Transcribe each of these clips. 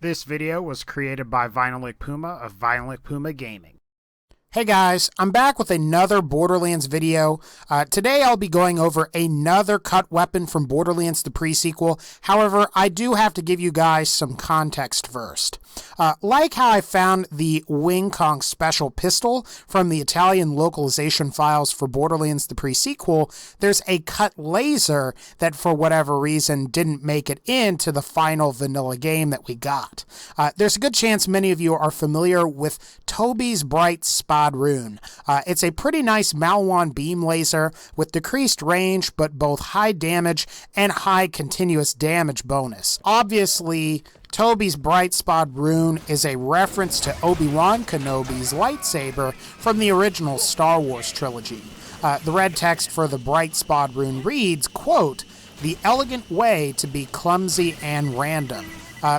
This video was created by VinylicPuma of VinylicPumaGaming. Hey guys, I'm back with another Borderlands video. Today I'll be going over another cut weapon from Borderlands the pre-sequel. However, I do have to give you guys some context first. Like how I found the Wing Kong special pistol from the Italian Localization Files for Borderlands the pre-sequel, there's a cut laser that for whatever reason didn't make it into the final vanilla game that we got. There's a good chance many of you are familiar with Toby's bright Spadroon. It's a pretty nice Malwan beam laser with decreased range but both high damage and high continuous damage bonus. Obviously, Toby's bright Spadroon is a reference to Obi-Wan Kenobi's lightsaber from the original Star Wars trilogy. The red text for the bright Spadroon reads, quote, "The elegant way to be clumsy and random."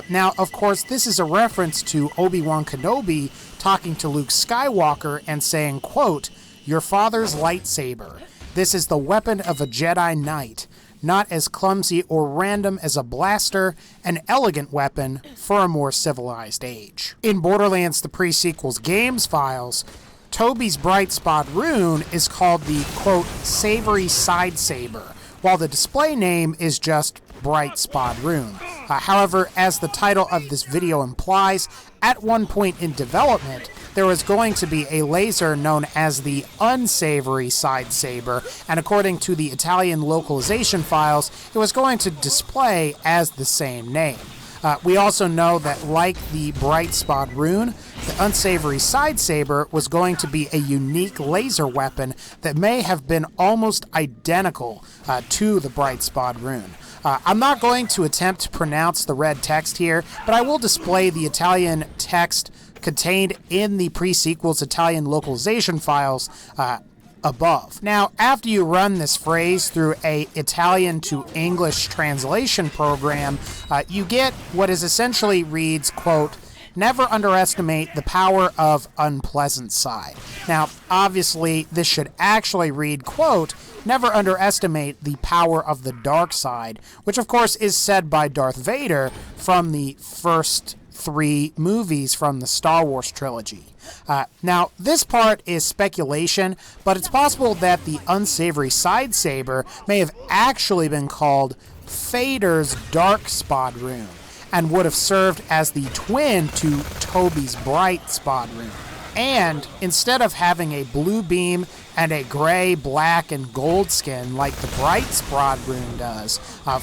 Now, of course, this is a reference to Obi-Wan Kenobi talking to Luke Skywalker and saying, quote, "Your father's lightsaber. This is the weapon of a Jedi Knight. Not as clumsy or random as a blaster, an elegant weapon for a more civilized age." In Borderlands the pre-sequel's games files, Toby's bright Spadroon is called the, quote, "Savory Side Saber," while the display name is just bright Spadroon. However, as the title of this video implies, at one point in development, there was going to be a laser known as the Unsavory Side Saber, and according to the Italian Localization Files, it was going to display as the same name. We also know that, like the bright Spadroon, the Unsavory Side Saber was going to be a unique laser weapon that may have been almost identical to the bright Spadroon. I'm not going to attempt to pronounce the red text here, but I will display the Italian text contained in the pre-sequel's Italian localization files above. Now, after you run this phrase through a Italian to English translation program, you get what is essentially reads, quote, "Never underestimate the power of unpleasant side." Now, obviously, this should actually read, quote, "Never underestimate the power of the dark side," which of course is said by Darth Vader from the first 3 movies from the Star Wars trilogy. Now, this part is speculation, but it's possible that the Unsavory Side Saber may have actually been called Vader's Dark Spadroon, and would have served as the twin to Toby's bright Spadroon. And instead of having a blue beam and a gray, black, and gold skin like the bright Spadroon does,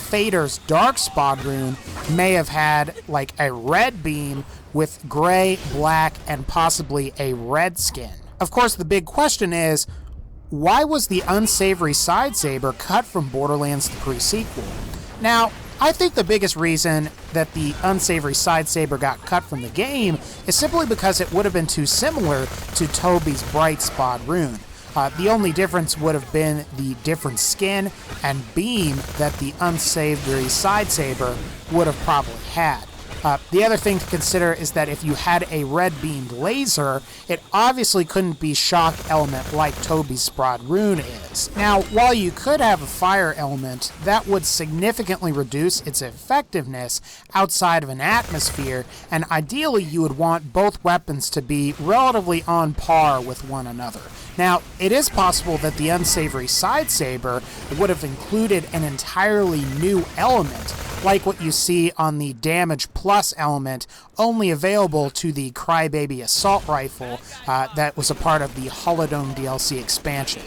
Vader's dark Spadroon may have had like a red beam with gray, black, and possibly a red skin. Of course, the big question is, why was the Unsavory Side Saber cut from Borderlands the pre-sequel? Now, I think the biggest reason that the Unsavory Side Saber got cut from the game is simply because it would have been too similar to Toby's bright Spadroon. The only difference would have been the different skin and beam that the Unsavory Side Saber would have probably had. The other thing to consider is that if you had a red-beamed laser, it obviously couldn't be shock element like Toby's Spadroon is. Now, while you could have a fire element, that would significantly reduce its effectiveness outside of an atmosphere, and ideally you would want both weapons to be relatively on par with one another. Now, it is possible that the Unsavory Side Saber would have included an entirely new element, like what you see on the Damage Plus element, only available to the Crybaby Assault Rifle that was a part of the Holodome DLC expansion.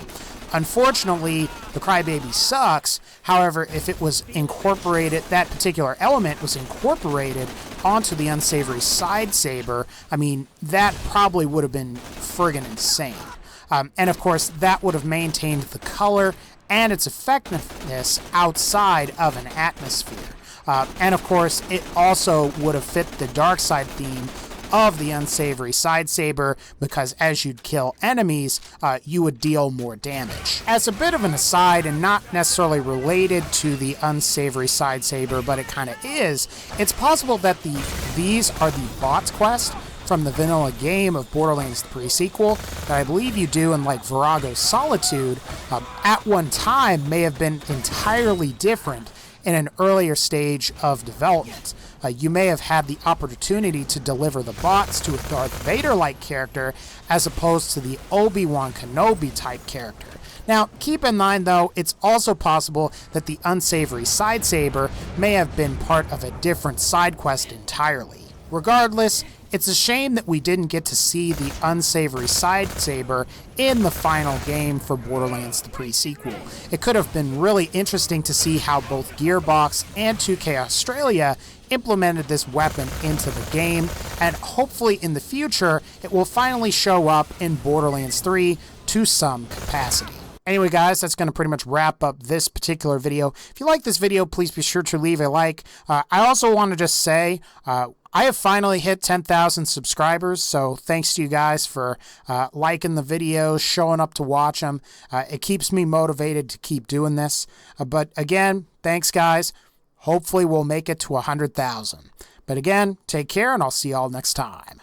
Unfortunately, the Crybaby sucks. However, if it was incorporated, that particular element was incorporated onto the Unsavory Side Saber, I mean, that probably would have been friggin' insane. And of course, that would have maintained the color and its effectiveness outside of an atmosphere. And of course, it also would have fit the dark side theme of the Unsavory Side Saber, because as you'd kill enemies, you would deal more damage. As a bit of an aside, and not necessarily related to the Unsavory Side Saber, but it kind of is, it's possible that these are the bots quest from the vanilla game of Borderlands the pre-sequel that I believe you do in like Virago's Solitude, at one time may have been entirely different in an earlier stage of development. you may have had the opportunity to deliver the bots to a Darth Vader-like character as opposed to the Obi-Wan Kenobi type character. Now, keep in mind though, it's also possible that the Unsavory Side Saber may have been part of a different side quest entirely. Regardless, it's a shame that we didn't get to see the Unsavory Side Saber in the final game for Borderlands the pre-sequel. It could have been really interesting to see how both Gearbox and 2K Australia implemented this weapon into the game, and hopefully in the future it will finally show up in Borderlands 3 to some capacity. Anyway guys, that's going to pretty much wrap up this particular video. If you like this video, please be sure to leave a like. I also want to just say, I have finally hit 10,000 subscribers, so thanks to you guys for liking the videos, showing up to watch them. It keeps me motivated to keep doing this. But again, thanks guys. Hopefully we'll make it to 100,000. But again, take care, and I'll see y'all next time.